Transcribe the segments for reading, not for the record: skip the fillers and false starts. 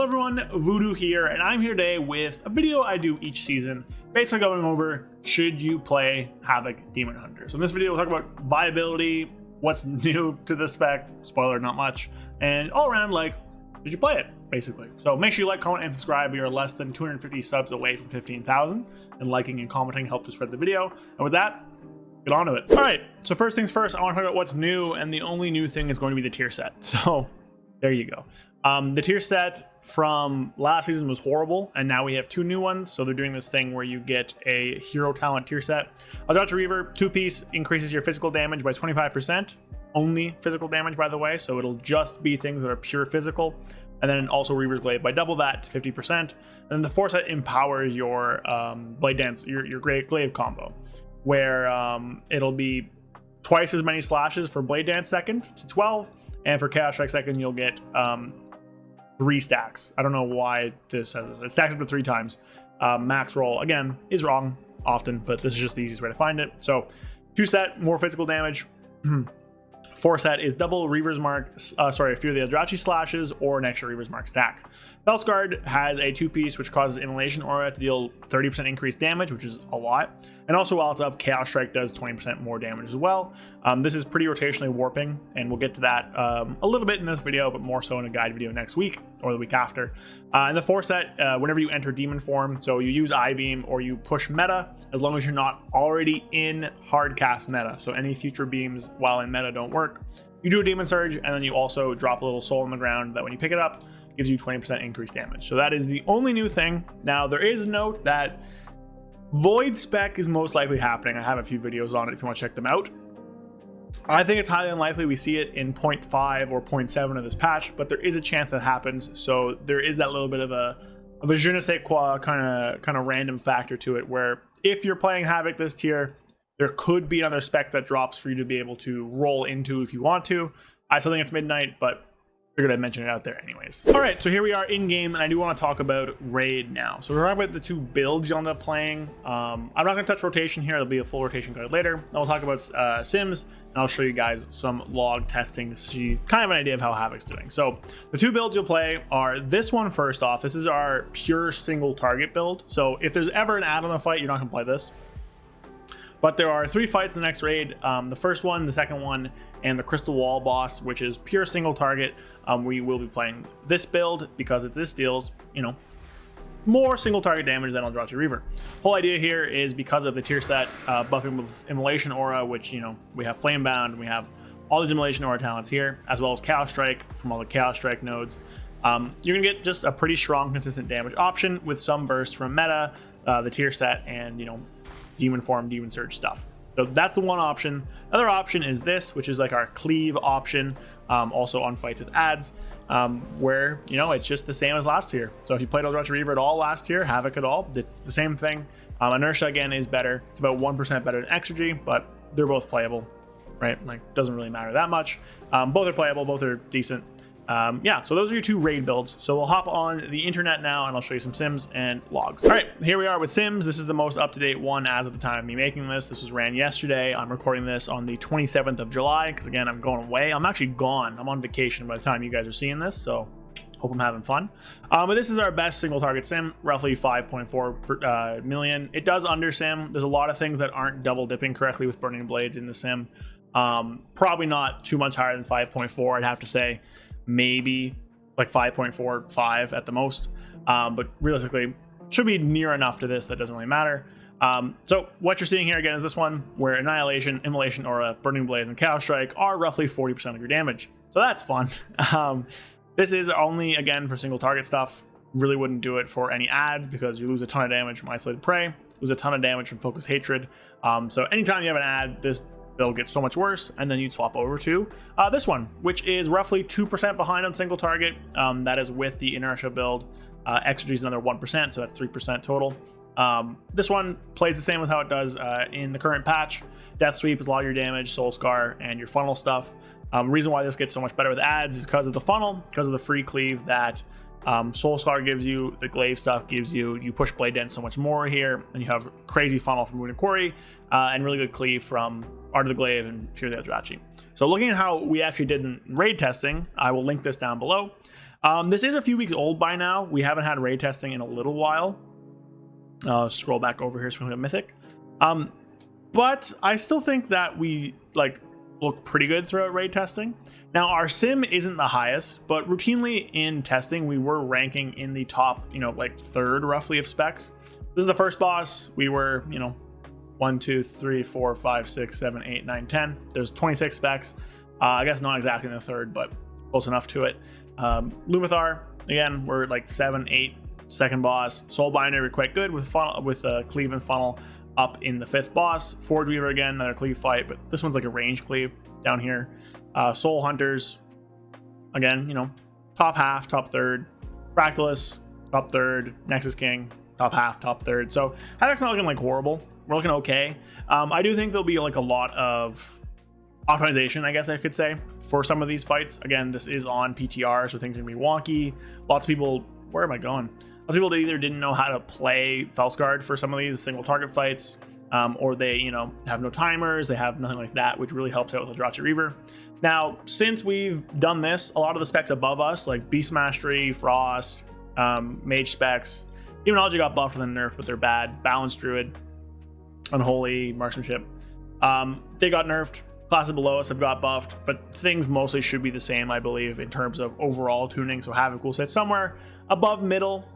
Hello everyone, Voodoo here, and I'm here today with a video I do each season, basically going over should you play Havoc Demon Hunter. So in this video we'll talk about viability, what's new to the spec, spoiler not much, and all around like, did you play it, basically. So make sure you like, comment, and subscribe. We are less than 250 subs away from 15,000, and liking and commenting help to spread the video. And with that, get on to it. All right, so first things first, I want to talk about what's new, and the only new thing is going to be the tier set. So there you go. The tier set from last season was horrible, and now we have two new ones. So they're doing this thing where you get a hero talent tier set. Eldrazi Reaver, 2-piece, increases your physical damage by 25%. Only physical damage, by the way, so it'll just be things that are pure physical. And then also Reaver's Glaive by double that to 50%. And then the 4-set empowers your Blade Dance, your Glaive combo, where it'll be twice as many slashes for Blade Dance second to 12, and for Chaos Strike second you'll get 3 stacks. I don't know why this says this. It stacks up to 3 times. Max roll, again, is wrong often, but this is just the easiest way to find it. So 2-set, more physical damage. 4-set is double Reaver's Mark, if you're the Eldrazi slashes or an extra Reaver's Mark stack. Felskard has a 2-piece which causes Immolation Aura to deal 30% increased damage, which is a lot. And also while it's up, Chaos Strike does 20% more damage as well. This is pretty rotationally warping, and we'll get to that a little bit in this video, but more so in a guide video next week or the week after. And the 4-set, whenever you enter Demon form, so you use I-Beam or you push meta, as long as you're not already in hard cast meta. So any future beams while in meta don't work. You do a Demon Surge, and then you also drop a little soul on the ground that when you pick it up, gives you 20% increased damage. So that is the only new thing. Now there is a note that Void spec is most likely happening. I have a few videos on it if you want to check them out. I think it's highly unlikely we see it in 0.5 or 0.7 of this patch, but there is a chance that happens. So there is that little bit of a je ne sais quoi kind of random factor to it, where if you're playing Havoc this tier, there could be another spec that drops for you to be able to roll into if you want to. I still think it's midnight, but figured I'd mention it out there anyways. All right, so here we are in game, and I do want to talk about raid now. So we're talking about the 2 builds you'll end up playing. I'm not going to touch rotation here. There'll be a full rotation guide later. I'll talk about sims, and I'll show you guys some log testing to see kind of an idea of how Havoc's doing. So the 2 builds you'll play are this one. First off, this is our pure single target build. So if there's ever an add on a fight, you're not going to play this. But there are 3 fights in the next raid. The first one, the second one, and the Crystal Wall boss, which is pure single target. We will be playing this build because this deals, more single target damage than Eldrazi Reaver. Whole idea here is because of the tier set buffing with Immolation Aura, which, we have Flamebound, we have all these Immolation Aura talents here, as well as Chaos Strike from all the Chaos Strike nodes. You're gonna get just a pretty strong, consistent damage option with some burst from meta, the tier set, and, Demon Form, Demon Surge stuff. So that's the one option. Other option is this, which is like our cleave option, also on fights with ads, where, it's just the same as last year. So if you played Eldrazi Reaver at all last year, Havoc at all, it's the same thing. Inertia, again, is better. It's about 1% better than Exergy, but they're both playable, right? Like, doesn't really matter that much. Both are playable, both are decent. Yeah, so those are your 2 raid builds. So we'll hop on the internet now and I'll show you some sims and logs. All right, here we are with sims. This is the most up-to-date one as of the time of me making this. This was ran yesterday. I'm recording this on the 27th of July because, again, I'm going away. I'm actually gone. I'm on vacation by the time you guys are seeing this, so hope I'm having fun. But this is our best single target sim, roughly 5.4 million. It does under sim. There's a lot of things that aren't double dipping correctly with Burning Blades in the sim. Probably not too much higher than 5.4, I'd have to say. Maybe like 5.45 at the most, but realistically should be near enough to this that doesn't really matter. So what you're seeing here again is this one where Annihilation, Immolation Aura, Burning Blaze, and Chaos Strike are roughly 40% of your damage, so that's fun. This is only, again, for single target stuff. Really wouldn't do it for any ads because you lose a ton of damage from Isolated Prey, lose a ton of damage from Focused Hatred. So anytime you have an ad, this build gets so much worse, and then you'd swap over to this one, which is roughly 2% behind on single target. That is with the inertia build. Exergy is another 1%, so that's 3% total. This one plays the same as how it does in the current patch. Death Sweep is a lot of your damage, Soul Scar, and your funnel stuff. Reason why this gets so much better with ads is because of the funnel, because of the free cleave that Soul Scar gives you, the Glaive stuff gives you. You push Blade Dance so much more here, and you have crazy funnel from Wounded Quarry, and really good cleave from Art of the Glaive and Fear the Eldrazi. So looking at how we actually did in raid testing, I will link this down below. This is a few weeks old by now. We haven't had raid testing in a little while. Scroll back over here so we can Mythic. But I still think that we look pretty good throughout raid testing. Now our sim isn't the highest, but routinely in testing we were ranking in the top, like third roughly of specs. This is the first boss. We were, 1, 2, 3, 4, 5, 6, 7, 8, 9, 10. There's 26 specs. I guess not exactly in the third, but close enough to it. Lumithar, again, we're like 7, 8. Second boss. Soul Binder, we're quite good with cleave and funnel up in the 5th boss. Forge Weaver, again, another cleave fight, but this one's like a range cleave down here. Soul Hunters, again, top half, top third. Fractalus, top third. Nexus King, top half, top third. So Havoc's not looking like horrible. We're looking okay. I do think there'll be like a lot of optimization, I guess I could say, for some of these fights. Again, this is on PTR, so things are gonna be wonky. Lots of people, where am I going? Lots of people that either didn't know how to play Felskard for some of these single target fights, or they, have no timers, they have nothing like that, which really helps out with Eldrazi Reaver. Now, since we've done this, a lot of the specs above us, like Beast Mastery, Frost, Mage specs, Demonology got buffed and then nerfed, but they're bad. Balanced Druid, Unholy, Marksmanship, they got nerfed. Classes below us have got buffed, but things mostly should be the same, I believe, in terms of overall tuning. So Havoc will sit somewhere above middle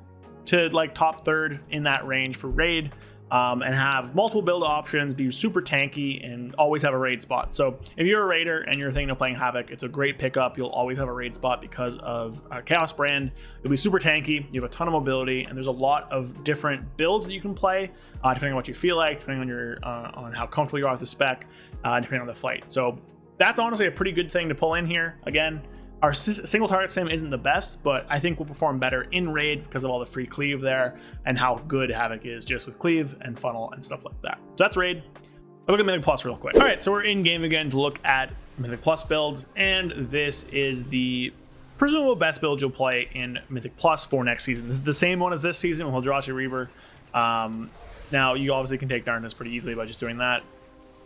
to like top third in that range for raid, and have multiple build options, be super tanky, and always have a raid spot. So if you're a raider and you're thinking of playing Havoc, it's a great pickup. You'll always have a raid spot because of Chaos Brand. You'll be super tanky, you have a ton of mobility, and there's a lot of different builds that you can play, depending on what you feel like, depending on your on how comfortable you are with the spec, depending on the fight. So that's honestly a pretty good thing to pull in here. Again, our single target sim isn't the best, but I think we'll perform better in raid because of all the free cleave there and how good Havoc is just with cleave and funnel and stuff like that. So that's raid. Let's look at Mythic Plus real quick. All right, so we're in game again to look at Mythic Plus builds, and this is the presumable best build you'll play in Mythic Plus for next season. This is the same one as this season with Eldrazi Reaver. Now you obviously can take Darkness pretty easily by just doing that.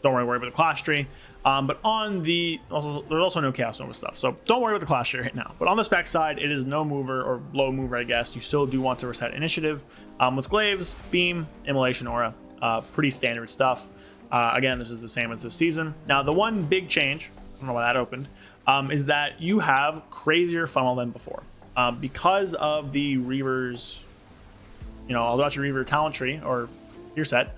Don't worry about the clash tree. But on the, there's also no Chaos Nova stuff, so don't worry about the clash tree right now. But on the spec side, it is no mover or low mover, I guess. You still do want to reset initiative with Glaives, Beam, Immolation Aura, pretty standard stuff. Again, this is the same as this season. Now, the one big change, I don't know why that opened, is that you have crazier funnel than before. Because of the Reaver's, Eldrazi Reaver talent tree or your set,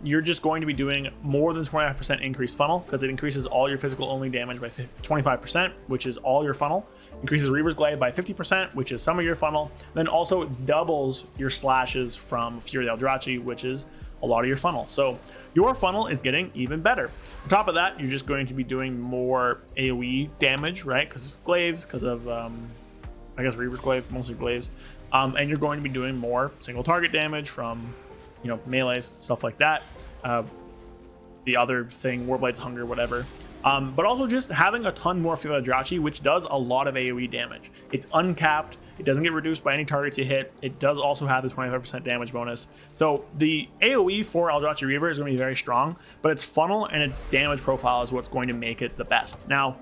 you're just going to be doing more than 25% increased funnel because it increases all your physical only damage by 25%, which is all your funnel. Increases Reaver's Glaive by 50%, which is some of your funnel. Then also doubles your slashes from Fury Eldrazi, which is a lot of your funnel. So your funnel is getting even better. On top of that, you're just going to be doing more AoE damage, right? Because of Glaives, because of, I guess, Reaver's Glaive, mostly Glaives. And you're going to be doing more single target damage from melees, stuff like that. The other thing, Warblade's Hunger, whatever. But also just having a ton more Fury Eldrazi, which does a lot of AoE damage. It's uncapped. It doesn't get reduced by any targets you hit. It does also have the 25% damage bonus. So the AoE for Eldrazi Reaver is going to be very strong, but its funnel and its damage profile is what's going to make it the best. Now,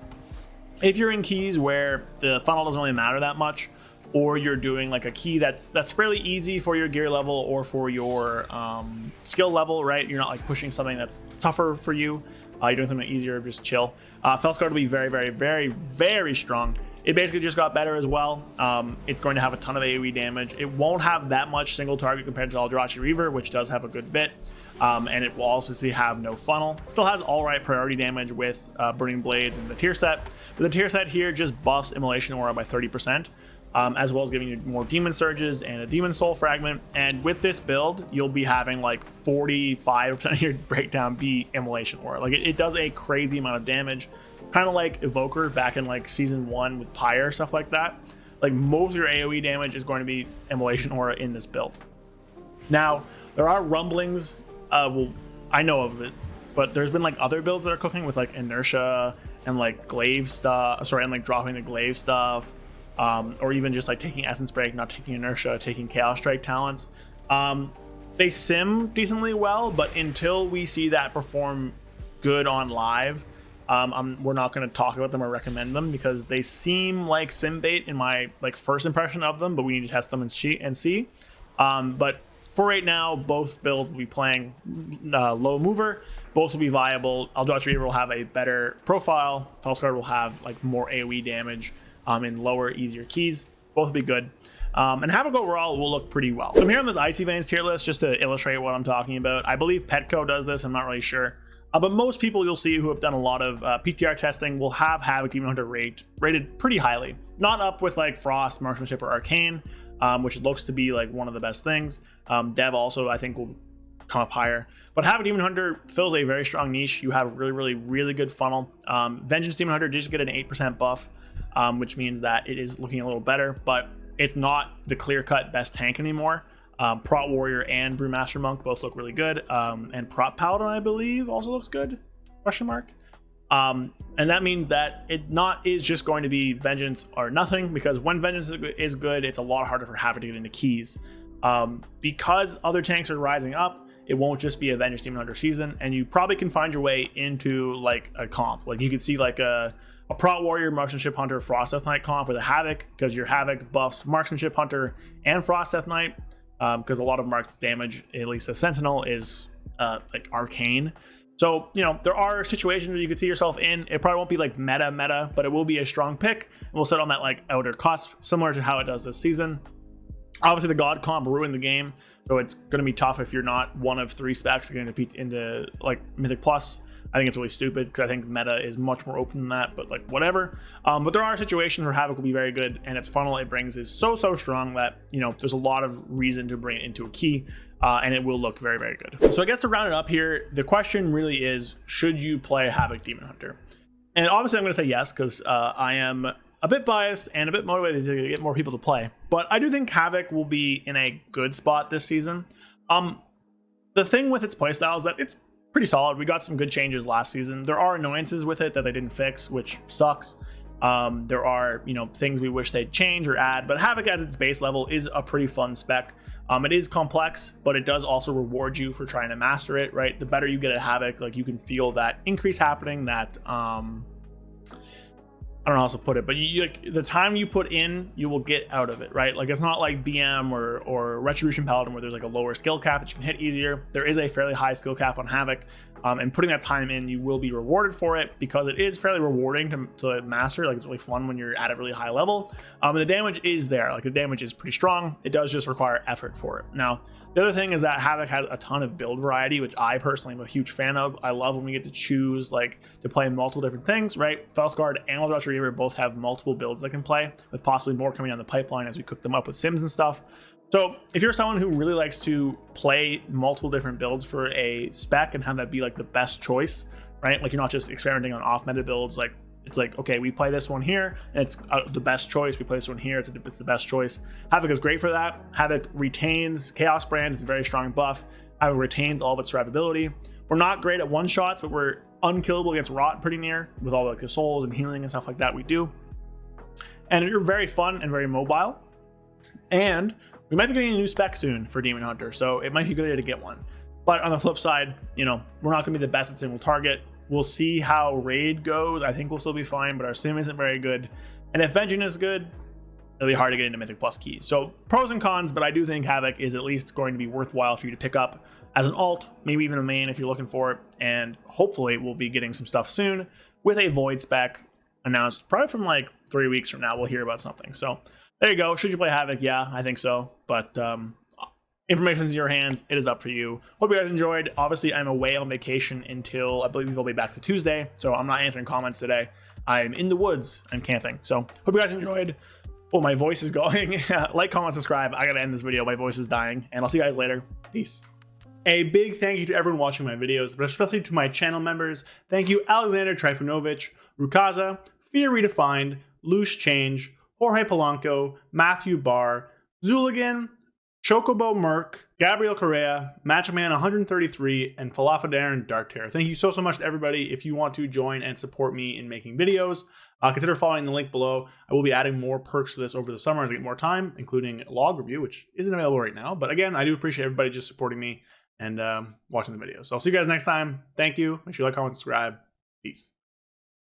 if you're in keys where the funnel doesn't really matter that much, or you're doing like a key that's fairly easy for your gear level or for your skill level, right? You're not like pushing something that's tougher for you. You're doing something easier, just chill. Felskard will be very, very, very, very strong. It basically just got better as well. It's going to have a ton of AoE damage. It won't have that much single target compared to Eldrazi Reaver, which does have a good bit. And it will also have no funnel. Still has all right priority damage with Burning Blades and the tier set. But the tier set here just buffs Immolation Aura by 30%. As well as giving you more Demon Surges and a Demon Soul Fragment. And with this build, you'll be having like 45% of your breakdown be Immolation Aura. Like it does a crazy amount of damage, kind of like Evoker back in like season 1 with Pyre, stuff like that. Like most of your AoE damage is going to be Immolation Aura in this build. Now, there are rumblings, well, I know of it, but there's been like other builds that are cooking with like Inertia and like Glaive stuff, and like dropping the Glaive stuff. Or even just like taking Essence Break, not taking Inertia, taking Chaos Strike talents. They sim decently well, but until we see that perform good on live, We're not going to talk about them or recommend them because they seem like sim bait in my first impression of them, but we need to test them and see. But for right now, both builds will be playing low mover. Both will be viable. Eldritch Reaver will have a better profile. Felskard will have more AoE damage in lower, easier keys. Both will be good. And Havoc overall will look pretty well. So I'm here on this Icy Veins tier list just to illustrate what I'm talking about. I believe Petco does this. I'm not really sure. But most people you'll see who have done a lot of PTR testing will have Havoc Demon Hunter rated pretty highly. Not up with Frost, Marksmanship, or Arcane, which looks to be one of the best things. Dev also, I think, will come up higher. But Havoc Demon Hunter fills a very strong niche. You have really good funnel. Vengeance Demon Hunter just get an 8% buff, which means that it is looking a little better, but it's not the clear-cut best tank anymore. Prot Warrior and Brewmaster Monk both look really good. And Prot Paladin, I believe, also looks good, question mark. And that means that it is just going to be Vengeance or nothing, because when Vengeance is good, it's a lot harder for Havoc to get into keys. Because other tanks are rising up, it won't just be a Vengeance Demon Hunter season, and you probably can find your way into a comp. You can see a Prot Warrior, Marksmanship Hunter, Frost Death Knight comp with a Havoc, because your Havoc buffs Marksmanship Hunter and Frost Death Knight. Because a lot of Mark's damage, at least as Sentinel, is arcane. So, there are situations where you could see yourself in. It probably won't be meta, but it will be a strong pick. And we'll sit on that outer cusp, similar to how it does this season. Obviously, the God comp ruined the game, so it's going to be tough if you're not one of 3 specs going to compete into Mythic Plus. I think it's really stupid because I think meta is much more open than that, but whatever. But there are situations where Havoc will be very good, and its funnel it brings is so strong that there's a lot of reason to bring it into a key, and it will look very good. So I guess to round it up here, the question really is, should you play Havoc Demon Hunter? And obviously I'm going to say yes, because I am a bit biased and a bit motivated to get more people to play. But I do think Havoc will be in a good spot this season. The thing with its playstyle is that it's pretty solid. We got some good changes last season. There are annoyances with it that they didn't fix, which sucks. There are, things we wish they'd change or add, but Havoc as its base level is a pretty fun spec. It is complex, but it does also reward you for trying to master it, right? The better you get at Havoc, you can feel that increase happening, that I don't know how else to put it, but the time you put in, you will get out of it, right? It's not like BM or Retribution Paladin where there's a lower skill cap that you can hit easier. There is a fairly high skill cap on Havoc, and putting that time in, you will be rewarded for it because it is fairly rewarding to master. It's really fun when you're at a really high level. And the damage is there. The damage is pretty strong. It does just require effort for it. Now, the other thing is that Havoc has a ton of build variety, which I personally am a huge fan of. I love when we get to choose to play multiple different things, right? Felskard and Eldritch Reaver both have multiple builds they can play, with possibly more coming down the pipeline as we cook them up with sims and stuff. So if you're someone who really likes to play multiple different builds for a spec and have that be the best choice, right? You're not just experimenting on off meta builds. It's okay, we play this one here and it's the best choice. We play this one here, it's the best choice. Havoc is great for that. Havoc retains Chaos Brand, it's a very strong buff. Havoc retains all of its survivability. We're not great at one shots, but we're unkillable against Rot pretty near with all the souls and healing and stuff like that we do. And you're very fun and very mobile. And we might be getting a new spec soon for Demon Hunter, so it might be a good idea to get one. But on the flip side, we're not going to be the best at single target. We'll see how raid goes. I think we'll still be fine, but our sim isn't very good. And if Vengeance is good, it'll be hard to get into Mythic Plus keys. So pros and cons, but I do think Havoc is at least going to be worthwhile for you to pick up as an alt, maybe even a main if you're looking for it. And hopefully we'll be getting some stuff soon with a Void spec announced probably from 3 weeks from now. We'll hear about something. So there you go. Should you play Havoc? Yeah, I think so. But information is in your hands. It is up for you. Hope you guys enjoyed. Obviously, I'm away on vacation until I believe I'll be back to Tuesday. So I'm not answering comments today. I'm in the woods. I'm camping. So hope you guys enjoyed. Oh, my voice is going. Like, comment, subscribe. I got to end this video. My voice is dying. And I'll see you guys later. Peace. A big thank you to everyone watching my videos, but especially to my channel members. Thank you, Alexander Trifunovic, Rukaza, Fear Redefined, Loose Change, Jorge Polanco, Matthew Barr, Zuligan, Chocobo Merc, Gabriel Correa, Matchman 133, and Falafadaren Dark Terror. Thank you so much to everybody. If you want to join and support me in making videos, consider following the link below. I will be adding more perks to this over the summer as I get more time, including log review, which isn't available right now. But again, I do appreciate everybody just supporting me and watching the videos. So I'll see you guys next time. Thank you. Make sure you like, comment, subscribe. Peace.